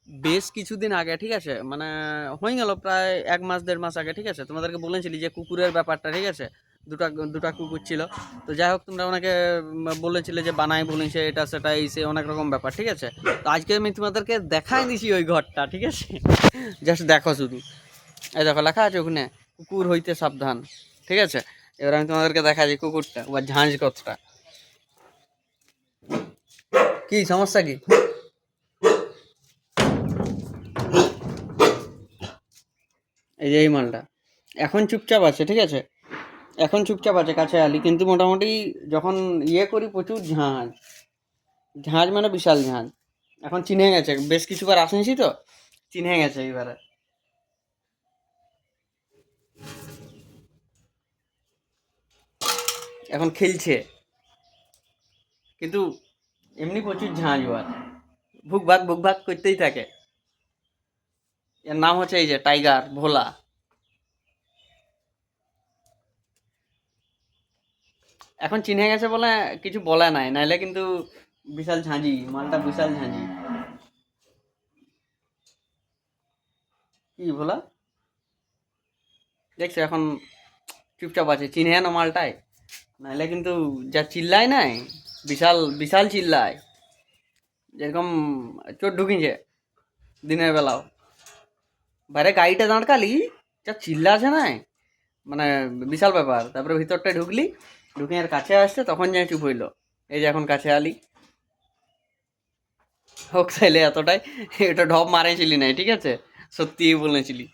বেশ কিছুদিন আগে, ঠিক আছে, মানে হয়ে গেল প্রায় 1 মাস 1.5 মাস আগে, ঠিক আছে, তোমাদেরকে বলেছিলি যে কুকুরের ব্যাপারটা, ঠিক আছে। দুটা দুটা কুকুর ছিল। তো যাই হোক, তোমরা ওনাকে বলেছিলে যে বানাই বলেছে এটা সেটা এই সে অনেক রকম ব্যাপার, ঠিক আছে। তো আজকে আমি তোমাদেরকে দেখাই দিছি ওই ঘরটা, ঠিক আছে। জাস্ট দেখো শুধু, এই দেখো লেখা আছে ওখানে, কুকুর হইতে সাবধান, ঠিক আছে। এবার আমি তোমাদেরকে দেখাচ্ছি কুকুরটা বা ঝাঁঝ কতটা, কি সমস্যা কি। এই যে এই মালটা এখন চুপচাপ আছে, ঠিক আছে, এখন চুপচাপ আছে কাছে আলি, কিন্তু মোটামুটি যখন ইয়ে করি প্রচুর ঝাঁঝ, ঝাঁঝ মানে বিশাল ঝাঁঝ। এখন চিনে গেছে, বেশ কিছুবার আসেছি তো, চিনে গেছে এইবারে। এখন খেলছে, কিন্তু এমনি প্রচুর ঝাঁঝ ওর, ভুক ভাগ করতেই থাকে। এর নাম হচ্ছে এই যে টাইগার ভোলা। এখন চিনে গেছে বলে কিছু বলে নাই, নাইলে কিন্তু বিশাল ঝাঁঝি মালটা, বিশাল ঝাঁঝি। কি ভোলা, দেখছো এখন চুপচাপ আছে, চিনে না মালটাই, নাইলে কিন্তু যা চিল্লায় নাই, বিশাল বিশাল চিল্লায়, যেরকম চোর ঢুকিছে দিনের বেলাও। বাইরে গাড়িটা দাঁড়কালি যা চিল্লা আছে না, মানে বিশাল ব্যাপার। তারপরে ভিতরটা ঢুকলি, ঢুকে আর কাছে আসছে তখন যাই চুপ হইলো। এই যে এখন কাছে আলি, হোক চাইলে এতটাই, এটা ঢপ মারেছিলি নাই, ঠিক আছে, সত্যিই বলেছিলি।